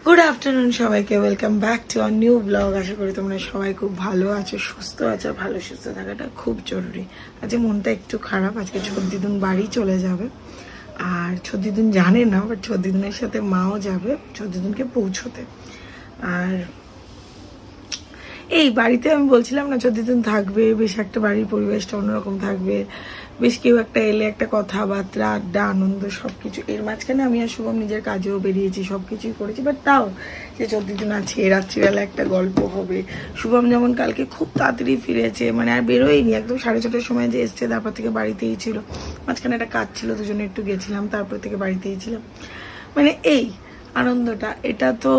Good afternoon सबाइके welcome back to our new vlog. आशा करी তোমরা সবাই খুব ভালো আছো, সুস্থ আছো। ভালো সুস্থ থাকাটা খুব জরুরি। আজকে মনটা একটু খারাপ, আজকে ছদ্দিদুন বাড়ি চলে যাবে। আর ছদ্দিদুন জানে না, বাট ছদ্দিদুনের সাথে মাও যাবে ছদ্দিদুনকে পৌঁছতে। আর এই বাড়িতে আমি বলছিলাম না ছদ্দিদুন থাকবে, বেশ একটা বাড়ির পরিবেশটা অন্যরকম থাকবে, বেশ কেউ একটা এলে একটা কথাবার্তা, আড্ডা, আনন্দ সবকিছু। এর মাঝখানে আমি আর শুভম নিজের কাজেও বেরিয়েছি, সবকিছুই করেছি, বাট তাও যে ছদ্দিদুন আছে রাত্রিবেলা একটা গল্প হবে। শুভম যেমন কালকে খুব তাড়াতাড়ি ফিরেছে, মানে আর বেরোয়নি, একদম 6:30টার সময় যে এসছে, তারপর থেকে বাড়িতেই ছিল। মাঝখানে একটা কাজ ছিল, দুজনে একটু গেছিলাম, তারপর থেকে বাড়িতেই ছিলাম। মানে এই আনন্দটা, এটা তো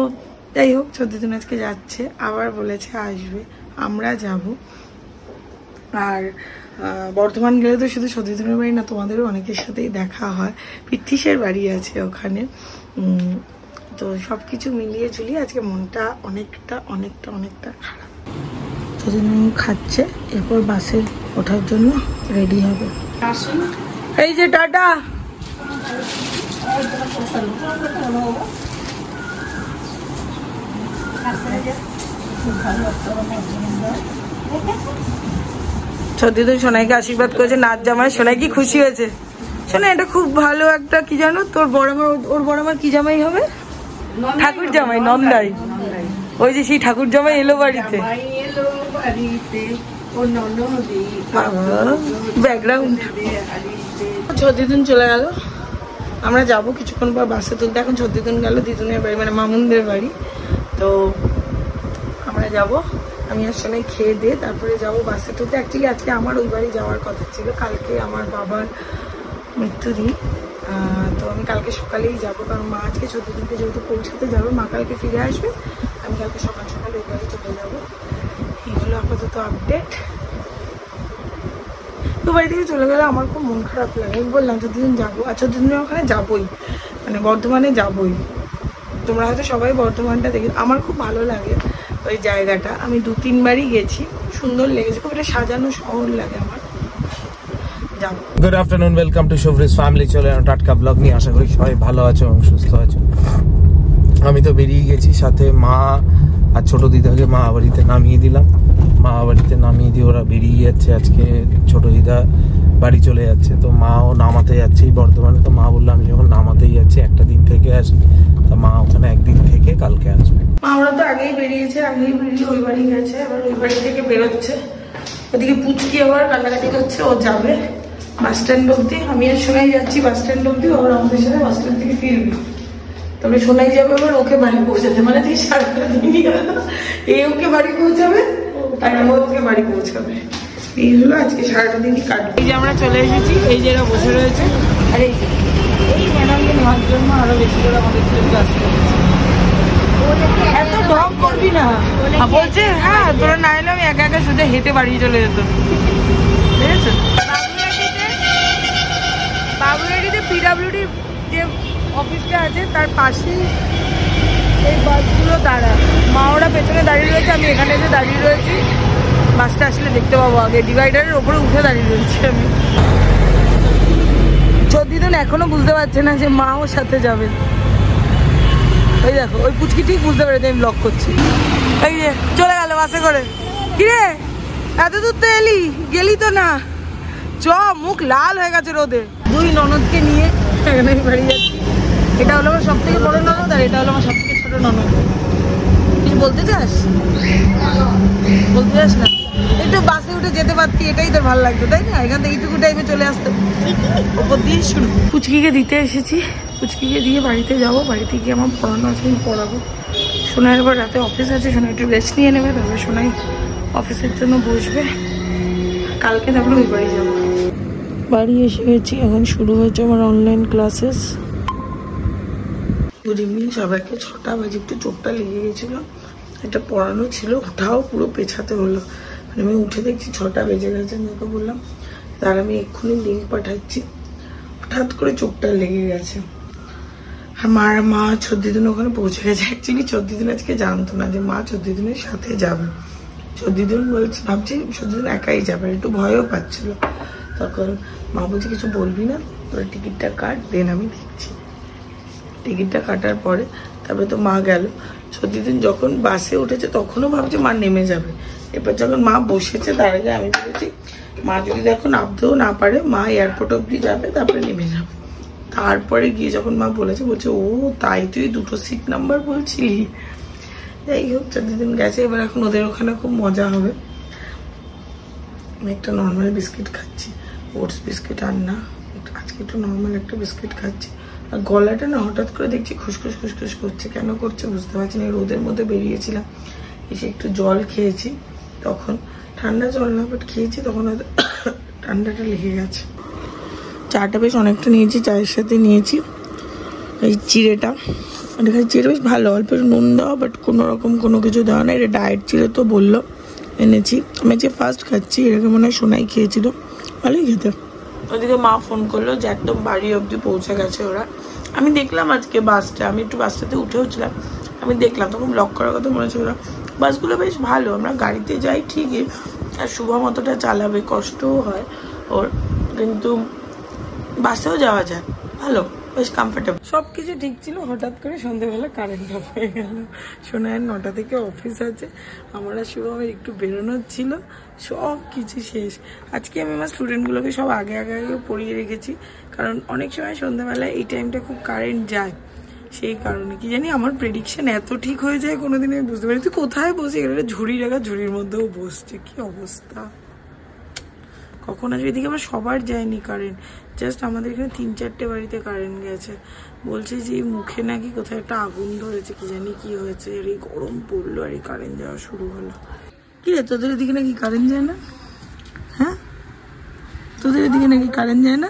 যাই হোক। ছদ্দিদুন আজকে যাচ্ছে, আবার বলেছে আসবে, আমরা যাব। আর বর্ধমান গেলে তো শুধু ছদ্দিদুনের বাড়ি না, তোমাদেরও অনেকের সাথেই দেখা হয়। পিতৃষের বাড়ি আছে ওখানে। তো সবকিছু মিলিয়ে ঝুলিয়ে আজকে মনটা অনেকটা খারাপ। ছদ্দিদুন খাচ্ছে, এরপর বাসে ওঠার জন্য রেডি হবে। এই যে টাটা। ছদ্দিদুন সোনাইকে আশীর্বাদ করেছে, নাচ জামাই। সোনাই কি খুশি হয়েছে? সোনাই এটা খুব ভালো একটা, কি জানো তোর বড় মা, ওর বড় মা কি জামাই হবে? ঠাকুর জামাই, নন্দাই। ওই যে সেই ঠাকুর জামাই এলো বাড়িতে। ব্যাকগ্রাউন্ড। ছদ্দিদুন চলে গেল, আমরা যাব কিছুক্ষণ পর বাসে তুলতে। এখন ছদ্দিদুন গেল দিদুনের বাড়ি, মানে মামুনদের বাড়ি। তো আমরা যাব, আমি আর সোনাই খেয়ে দিয়ে তারপরে যাবো বাসে তুলতে। অ্যাকচুয়ালি আজকে আমার ওই বাড়ি যাওয়ার কথা ছিল, কালকে আমার বাবার মৃত্যুদিন। তো আমি কালকে সকালেই যাব, কারণ মা আজকে ছদ্দিদুনকে যেহেতু পৌঁছাতে যাবে, মা কালকে ফিরে আসবে, আমি কালকে সকাল সকাল ওই বাড়ি চলে যাবো। এই হলো আপাতত আপডেট। তো বাড়ি থেকে চলে গেলে আমার খুব মন খারাপ লাগে। আমি বললাম ছদ্দিদুন যাবো, আর ছদ্দিদুনের ওখানে যাবোই, মানে বর্ধমানে যাবোই। তোমরা হয়তো সবাই বর্ধমানটা দেখে, আমার খুব ভালো লাগে ওই জায়গাটা। আমি 2-3 বারই গেছি, সুন্দর লেগেছে, খুব একটা সাজানো শহর লাগে আমার। Good afternoon, welcome to Shubhrij family. চলে টাটকা ব্লগ নিয়ে, আশা করি সবাই ভালো আছো এবং সুস্থ আছো। আমি তো বেরিয়ে গেছি, সাথে মা আর ছোট দিদাকে মা বাড়িতে নামিয়ে দিলাম। মা বাড়িতে নামিয়ে দিয়ে ওরা বেরিয়ে যাচ্ছে। আজকে ছোট দিদা বাড়ি চলে যাচ্ছে, তো মাও নামাতে যাচ্ছে বর্ধমানে। তো মা বললো আমি যখন নামাতেই যাচ্ছি একটা দিন থেকে আসি, তো মা ওখানে একদিন থেকে কালকে আসবে। আমরা তো আগেই বেরিয়েছে, আগেই বেরিয়ে ওই বাড়ি গেছে, আবার ওই বাড়ি থেকে বেরোচ্ছে। ওদিকে পুচকি আবার কান্নাকাটি করছে, ও যাবে বাস স্ট্যান্ড অব্দি। আমি আর সোনাই যাচ্ছি বাস স্ট্যান্ড অব্দি, আবার আমাদের সাথে বাস স্ট্যান্ড থেকে ফিরবি। তবে সোনাই যাবে আবার ওকে বাড়ি পৌঁছাতে, মানে তুই সারাটা দিনই এ ওকে বাড়ি পৌঁছাবে আর ও ওকে বাড়ি পৌঁছাবে। এই হলো আজকে সারাটা দিনই কাটবে। এই যে আমরা চলে এসেছি, এই যে এরা বসে রয়েছে, আর এই ম্যাডামকে নেওয়ার জন্য আরো বেশি করে আমাদের জন্য আসতে হচ্ছে। এত ঢং করবি না, বলছে হ্যাঁ তোরা না এলে আমি একা একা সোজা হেঁটে বাড়ি চলে যেত। ঠিক আছে, বাবুরাটিতে পিডাব্লিউডি যে অফিসটা আছে তার পাশেই এই বাসগুলো দাঁড়ায়। মা ওরা পেছনে দাঁড়িয়ে রয়েছে, আমি এখানে এসে দাঁড়িয়ে রয়েছি। বাসটা আসলে দেখতে পাবো, আগে ডিভাইডারের ওপরে উঠে দাঁড়িয়ে রয়েছি আমি। ছদ্দিদুন এখনো বুঝতে পারছে না যে মা ওর সাথে যাবে। ওই দেখো, ওই পুচকি ঠিক বুঝতে পেরেছে আমি ব্লগ করছি। এই যে চলে গেল বাসে করে। কিরে এত দূর তো এলি, গেলি তো না, চ, মুখ লাল হয়ে গেছে রোদে। 2 ননদকে নিয়ে এখানে আমি বাড়ি যাচ্ছি। এটা হলো আমার সব থেকে বড় ননদ, আর এটা হলো আমার সব থেকে ছোট ননদ। কিছু বলতে চাস? বলতে চাস না? একটু বাসে উঠে যেতে পারতি, এটাই তোর ভালো লাগতো তাই না? এখান থেকে এইটুকু টাইমে চলে আসতো, ওপর দিয়ে শুরু। পুচকিকে দিতে এসেছি, পুচকিকে দিয়ে বাড়িতে যাবো। বাড়িতে গিয়ে আমার পড়ানো আছে, আমি পড়াবো। সোনাই এবার রাতে অফিস আছে, সোনাই একটু রেস্ট নিয়ে নেবে, তারপরে সোনাই অফিসের জন্য বসবে। কালকে তারপরে ওই বাড়ি যাবো। বাড়ি এসে গেছি, এখন শুরু হয়েছে আমার অনলাইন ক্লাসেস। গুড ইভিনিং সবাইকে। 6টা বাজে, একটু চোখটা লেগে গেছিলো, এটা পড়ানো ছিল, ওঠাও পুরো পেছাতে হলো। মানে আমি উঠে দেখছি 6টা বেজে গেছে। আমি ওকে বললাম তার আমি এক্ষুনি লিঙ্ক পাঠাচ্ছি। হঠাৎ করে চোখটা লেগে গেছে। আর মা ছদ্দিদুন ওখানে পৌঁছে গেছে। অ্যাকচুয়ালি ছদ্দিদুন আজকে জানতো না যে মা ছদ্দিদুনের সাথে যাবে। ছদ্দিদুন বলছে, ভাবছি ছদ্দিদুন একাই যাবে, একটু ভয়ও পাচ্ছিল। তখন মা বলছে কিছু বলবি না, তোর টিকিটটা কাট, দেন আমি দেখছি। টিকিটটা কাটার পরে তারপরে তো মা গেল। সত্যিদিন যখন বাসে উঠেছে তখনও ভাবছে মা নেমে যাবে। এবার যখন মা বসেছে তার আগে আমি বলেছি মা যদি দেখো নামতেও না পারে, মা এয়ারপোর্ট অব্দি যাবে তারপরে নেমে যাবে। তারপরে গিয়ে যখন মা বলেছে, বলছে ও তাই তুই 2টো সিট নাম্বার বলছিলি। যাই হোক, যতদিন গেছে এবার এখন ওদের ওখানে খুব মজা হবে। আমি একটা নর্মাল বিস্কিট খাচ্ছি, ওটস বিস্কিট আর না, আজকে একটু নর্মাল একটা বিস্কিট খাচ্ছি। আর গলাটা না হঠাৎ করে দেখছি খুসখুস খুসখুস করছে, কেন করছে বুঝতে পারছি না। রোদের মধ্যে বেরিয়েছিলাম, এসে একটু জল খেয়েছি, তখন ঠান্ডা জল না বাট খেয়েছি, তখন হয়তো ঠান্ডাটা লেগে গেছে। চাটা বেশ অনেকটা নিয়েছি, চায়ের সাথে নিয়েছি এই চিড়েটা। এটা চিড়ে বেশ ভালো, অল্প নুন দেওয়া, বাট কোনো রকম কোনো কিছু দেওয়া না। এটা ডায়েট চিড়ে তো বললো, এনেছি। আমি যে ফার্স্ট খাচ্ছি, এটাকে মনে হয় সোনাই খেয়েছিল, ভালোই খেতে। ওদিকে মা ফোন করলো যে একদম বাড়ি অবধি পৌঁছে গেছে ওরা। আমি দেখলাম আজকে বাসটা, আমি একটু বাসটাতে উঠেও ছিলাম, আমি দেখলাম তখন ব্লক করার কথা মনে হচ্ছে। ওরা বাসগুলো বেশ ভালো, আমরা গাড়িতে যাই ঠিকই, আর শুভম অতটা চালাবে, কষ্টও হয় ওর, কিন্তু বাসেও যাওয়া যায়, ভালো, বেশ কমফোর্টেবল। সবকিছু ঠিক ছিল, হঠাৎ করে সন্ধ্যেবেলা কারেন্ট অফ হয়ে গেল। সোনায়ের 9টা থেকে অফিস আছে, আমরা শুভমের একটু বেরোনোর ছিল, সব কিছু শেষ। আজকে আমি আমার স্টুডেন্টগুলোকে সব আগে আগে পড়িয়ে রেখেছি, কারণ অনেক সময় সন্ধ্যাবেলায় এই টাইমটা খুব কারেন্ট যায়, সেই কারণে কি জানি আমার প্রেডিকশন এত ঠিক হয়ে যায় কোনোদিন আমি বুঝতে পারি। তুই কোথায় বসে গেলে, ঝুড়ি রাখা ঝুড়ির মধ্যেও বসছে, কি অবস্থা। কখন আসবে এদিকে আবার সবার যায়নি কারেন্ট, জাস্ট আমাদের এখানে 3-4টে বাড়িতে কারেন্ট গেছে। বলছে যে মুখে নাকি কোথায় একটা আগুন ধরেছে, কি জানি কি হয়েছে, আর এই গরম পড়লো আর এই কারেন্ট যাওয়া শুরু হলো। কি রে তোদের এদিকে নাকি কারেন্ট যায় না? হ্যাঁ, তোদের এদিকে নাকি কারেন্ট যায় না?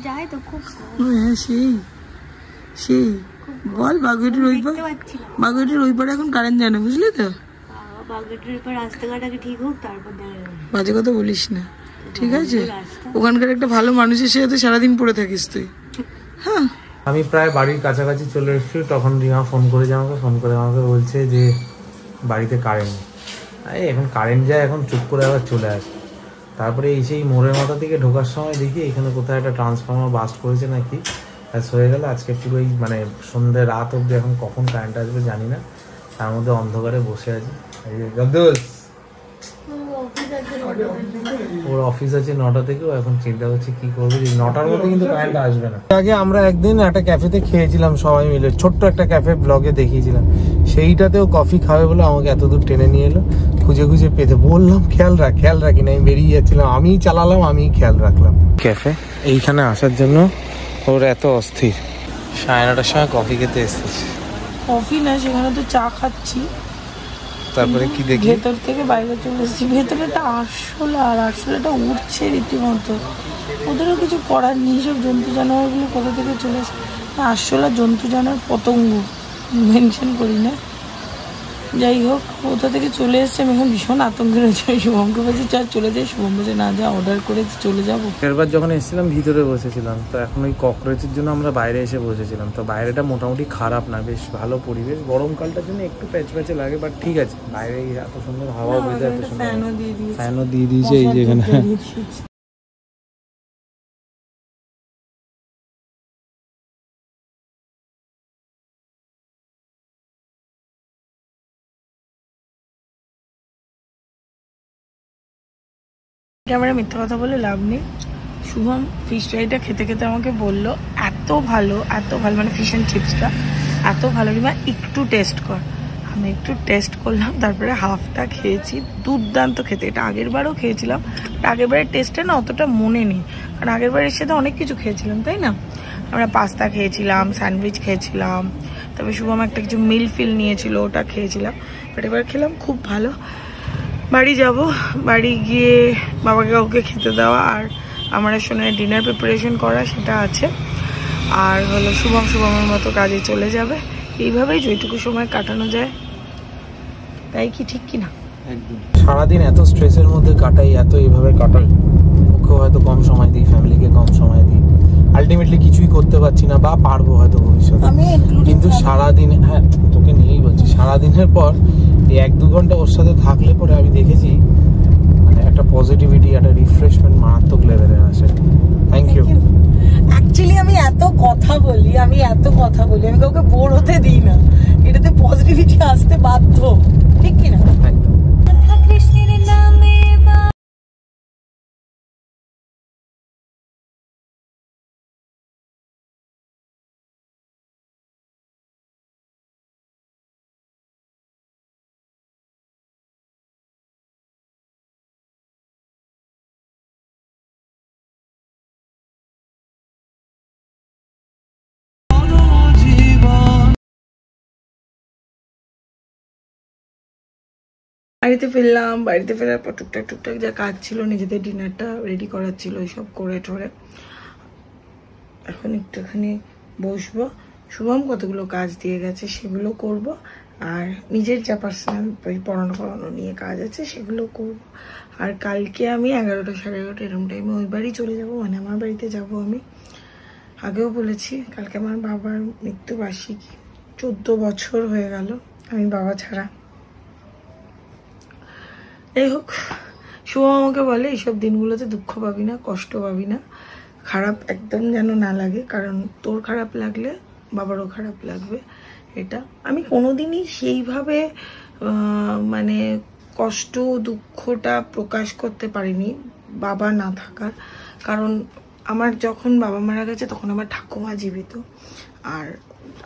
যায় তো খুব। হ্যাঁ, সেই বল, বাগুইটির ওই পারে এখন কারেন্ট যায় না, বুঝলি তো? বাগুইটির পর রাস্তাঘাট আগে ঠিক হোক, তারপর বাজে কথা বলিস না, ঠিক আছে? ওখানকার একটা ভালো মানুষের সাথে সারাদিন পড়ে থাকিস তুই। হ্যাঁ, আমি প্রায় বাড়ির কাছাকাছি চলে এসেছি, তখন রিমা ফোন করে আমাকে বলছে যে বাড়িতে কারেন্ট নেই। এখন কারেন্ট যায়, এখন চুপ করে আবার চলে আসে। তারপরে এই সেই মোড়ের মাথা থেকে ঢোকার সময় দেখি এখানে কোথায় একটা ট্রান্সফর্মার বাস্ট করেছে নাকি, হয়ে গেল। আজকে পুরোই মানে সন্ধ্যে রাত অব্দি, এখন কখন কারেন্ট আসবে জানি না, তার মধ্যে অন্ধকারে বসে আছি। ওর অফিস আছে 9টা থেকেও, এখন চিন্তা করছি কি করবো, 9টার মধ্যে কিন্তু কারেন্ট আসবে না। আগে আমরা একদিন একটা ক্যাফেতে খেয়েছিলাম সবাই মিলে, ছোট্ট একটা ক্যাফে, ব্লগে দেখিয়েছিলাম, সেইটাতেও কফি খাবে বলে আমাকে এত দূর টেনে নিয়ে এলো, খুঁজে খুঁজে পেতে বললাম খেয়াল রাখি না, আমি বেরিয়ে যাচ্ছিলাম, আমিই চালালাম, আমিই খেয়াল রাখলাম। ক্যাফে এইখানে আসার জন্য ওর এত অস্থির। 9:30টার সময় কফি খেতে এসেছি। কফি না, সেখানে তো চা খাচ্ছি। তারপরে কি দেখি, ভেতর থেকে বাইরে চলে এসেছি, ভেতরে একটা আরশোলা, আর আরশোলাটা উঠছে রীতিমতো। ওদেরও কিছু করার নেই, সব জন্তু জানোয়ারগুলো কোথা থেকে চলে এসে। আরশোলা জন্তু জানোয়ার, পতঙ্গ মেনশন করি না, যাই হোক কোথা থেকে চলে এসছে। আমি এখন ভীষণ আতঙ্কে রয়েছে। শুভমকে বলছি চল চলে যাই, শুভম বলছে না, যা অর্ডার করে চলে যাবো। এরবার যখন এসেছিলাম ভিতরে বসেছিলাম, তো এখন ওই ককরোচের জন্য আমরা বাইরে এসে বসেছিলাম। তো বাইরেটা মোটামুটি খারাপ না, বেশ ভালো পরিবেশ, গরমকালটার জন্য একটু প্যাচপ্যাচে লাগে, বাট ঠিক আছে। বাইরে এত সুন্দর হাওয়া বইতে, এত সুন্দর ফ্যানও দিয়ে দিয়েছে এই যেখানে। ক্যামেরা মিথ্যা কথা বলে লাভ নেই। শুভম ফিশ ফ্রাইটা খেতে খেতে আমাকে বললো এত ভালো মানে ফিশ অ্যান্ড চিপসটা এত ভালো, কিংবা একটু টেস্ট কর। আমি একটু টেস্ট করলাম, তারপরে হাফটা খেয়েছি, দুর্দান্ত খেতে। এটা আগের বারও খেয়েছিলাম, আগের বারের টেস্টটা না অতটা মনে নেই, কারণ আগের বারের সাথে অনেক কিছু খেয়েছিলাম, তাই না? আমরা পাস্তা খেয়েছিলাম, স্যান্ডউইচ খেয়েছিলাম, তারপরে শুভম একটা কিছু মিল ফিল নিয়েছিল, ওটা খেয়েছিলাম। বাট এবার খেলাম খুব ভালো। বাড়ি যাব, বাড়ি গিয়ে বাবাকে কাউকে খেতে দেওয়া, আর আমার সঙ্গে ডিনার প্রিপারেশন করা, সেটা আছে। আর হলো শুভমের মতো কাজে চলে যাবে। এইভাবেই যেটুকু সময় কাটানো যায়, তাই কি ঠিক কিনা? সারাদিন এত স্ট্রেসের মধ্যে কাটাই, এত এইভাবে কাটাই, ওকেও হয়তো কম সময় দিই, ফ্যামিলিকে কম সময় দিই, আলটিমেটলি কিছুই করতে পারছি না, বা পারবো হয়তো ভবিষ্যতে, কিন্তু সারাদিন, হ্যাঁ তোকে নিয়েই বলছি, সারাদিনের পর এই 1-2 ঘন্টা ওর সাথে থাকলে পরে আমি দেখেছি মানে একটা পজিটিভিটি, একটা রিফ্রেশমেন্ট মারাত্মক লেভেলে আসে। Thank you. অ্যাকচুয়ালি আমি এত কথা বলি, আমি কাউকে বোর হতে দিই না, এটাতে পজিটিভিটি আসতে বাধ্য, ঠিক কিনা? বাড়িতে ফিরলাম, বাড়িতে ফেরার পর টুকটাক যা কাজ ছিল, নিজেদের ডিনারটা রেডি করার ছিল, এইসব করে ঠোরে এখন একটুখানি বসবো। শুভম কতগুলো কাজ দিয়ে গেছে সেগুলো করব, আর নিজের যা পার্সোনাল পড়ানো নিয়ে কাজ আছে সেগুলো করব। আর কালকে আমি 11টা 11:30 এরকম টাইমে ওই বাড়ি চলে যাব, মানে আমার বাড়িতে যাব। আমি আগেও বলেছি কালকে আমার বাবার মৃত্যুবার্ষিকী, 14 বছর হয়ে গেল আমি বাবা ছাড়া। যাই হোক, শুভ আমাকে বলে এইসব দিনগুলোতে দুঃখ পাবি না, কষ্ট পাবি না, খারাপ একদম যেন না লাগে, কারণ তোর খারাপ লাগলে বাবারও খারাপ লাগবে। এটা আমি কোনোদিনই সেইভাবে মানে কষ্ট দুঃখটা প্রকাশ করতে পারিনি বাবা না থাকার, কারণ আমার যখন বাবা মারা গেছে তখন আমার ঠাকুমা জীবিত, আর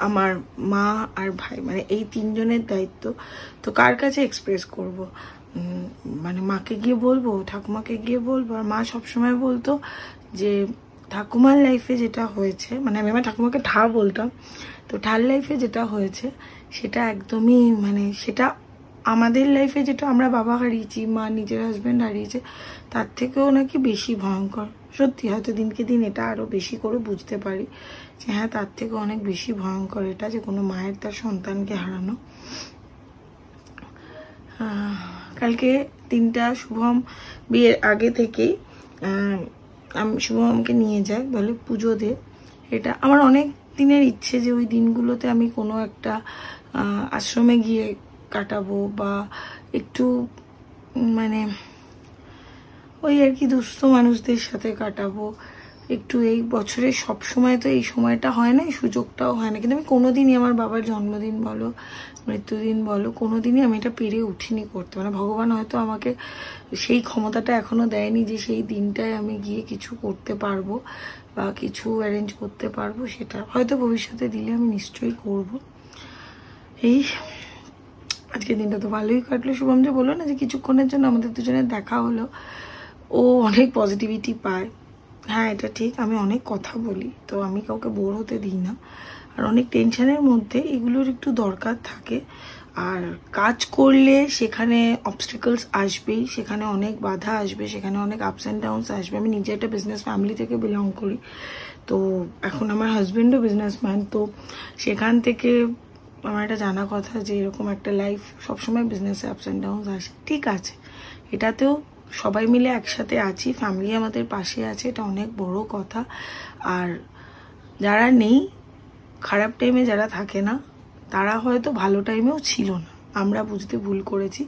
আমার মা আর ভাই, মানে এই 3 জনের দায়িত্ব। তো কার কাছে এক্সপ্রেস করব? মানে মাকে গিয়ে বলবো, ঠাকুমাকে গিয়ে বলবো? আর মা সবসময় বলতো যে ঠাকুমার লাইফে যেটা হয়েছে, মানে আমি আমার ঠাকুমাকে ঠা বলতাম, তো ঠার লাইফে যেটা হয়েছে সেটা একদমই, মানে সেটা আমাদের লাইফে যেটা আমরা বাবা হারিয়েছি, মা নিজের হাজব্যান্ড হারিয়েছে, তার থেকেও নাকি বেশি ভয়ঙ্কর। সত্যি হয়তো দিনকে দিন এটা আরও বেশি করে বুঝতে পারি যে হ্যাঁ, তার থেকে অনেক বেশি ভয়ঙ্কর এটা, যে কোনো মায়ের তার সন্তানকে হারানো। কালকে 3টা শুভম বিয়ের আগে থেকেই শুভম আমাকে নিয়ে যায়, বলে পুজো দে। এটা আমার অনেক দিনের ইচ্ছে যে ওই দিনগুলোতে আমি কোনো একটা আশ্রমে গিয়ে কাটাবো, বা একটু মানে ওই আর কি দুস্থ মানুষদের সাথে কাটাবো একটু। এই বছরের সব সময় তো এই সময়টা হয় না, এই সুযোগটাও হয় না, কিন্তু আমি কোনোদিনই আমার বাবার জন্মদিন বলো, মৃত্যুদিন বলো, কোনোদিনই আমি এটা পেরে উঠিনি করতে। মানে ভগবান হয়তো আমাকে সেই ক্ষমতাটা এখনো দেয়নি যে সেই দিনটায় আমি গিয়ে কিছু করতে পারবো বা কিছু অ্যারেঞ্জ করতে পারবো, সেটা হয়তো ভবিষ্যতে দিলে আমি নিশ্চয়ই করব। এই আজকের দিনটা তো ভালোই কাটলো। শুভম যে বললো না যে কিছুক্ষণের জন্য আমাদের দুজনের দেখা হলো, ও অনেক পজিটিভিটি পায়। হ্যাঁ, এটা ঠিক, আমি অনেক কথা বলি, তো আমি কাউকে বোর হতে দিই না, আর অনেক টেনশনের মধ্যে এগুলোর একটু দরকার থাকে। আর কাজ করলে সেখানে অবস্টেকলস আসবেই, সেখানে অনেক বাধা আসবে, সেখানে অনেক আপস অ্যান্ড ডাউনস আসবে। আমি নিজে একটা বিজনেস ফ্যামিলি থেকে বিলং করি, তো এখন আমার হাজব্যান্ডও বিজনেসম্যান, তো সেখান থেকে আমার একটা জানা কথা যে এরকম একটা লাইফ সবসময় বিজনেসে আপস অ্যান্ড ডাউনস আসে। ঠিক আছে, এটাতেও সবাই মিলে একসাথে আছি, ফ্যামিলি আমাদের পাশে আছে, এটা অনেক বড় কথা। আর যারা নেই, খারাপ টাইমে যারা থাকে না, তারা হয়তো ভালো টাইমেও ছিল না, আমরা বুঝতে ভুল করেছি।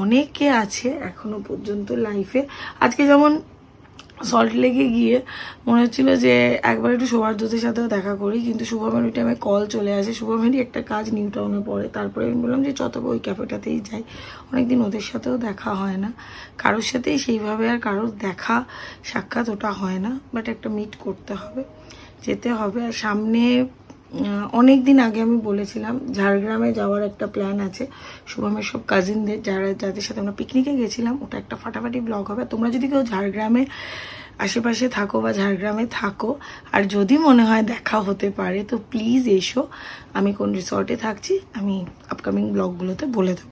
অনেকে আছে এখনো পর্যন্ত লাইফে। আজকে যেমন সল্ট লেকে গিয়ে মনে হচ্ছিল যে একবার একটু সৌহার্দ্যদের সাথেও দেখা করি, কিন্তু শুভমের ওই টাইমে কল চলে আসে, শুভমেরই একটা কাজ নিউ টাউনে পড়ে। তারপরে আমি বললাম যে যত ওই ক্যাফেটাতেই যাই, অনেকদিন ওদের সাথেও দেখা হয় না, কারোর সাথেই সেইভাবে আর কারোর দেখা সাক্ষাৎ ওটা হয় না, বাট একটা মিট করতে হবে, যেতে হবে। আর সামনে অনেক দিন আগে আমি বলেছিলাম ঝাড়গ্রামে যাওয়ার একটা প্ল্যান আছে শুভমের সব কাজিনদের, যাদের সাথে আমরা পিকনিকে গেছিলাম, ওটা একটা ফাটাফাটি ব্লগ হবে। তোমরা যদি কেউ ঝাড়গ্রামে আশেপাশে থাকো বা ঝাড়গ্রামে থাকো, আর যদি মনে হয় দেখা হতে পারে, তো প্লিজ এসো। আমি কোন রিসর্টে থাকছি আমি আপকামিং ব্লগগুলোতে বলে দেবো।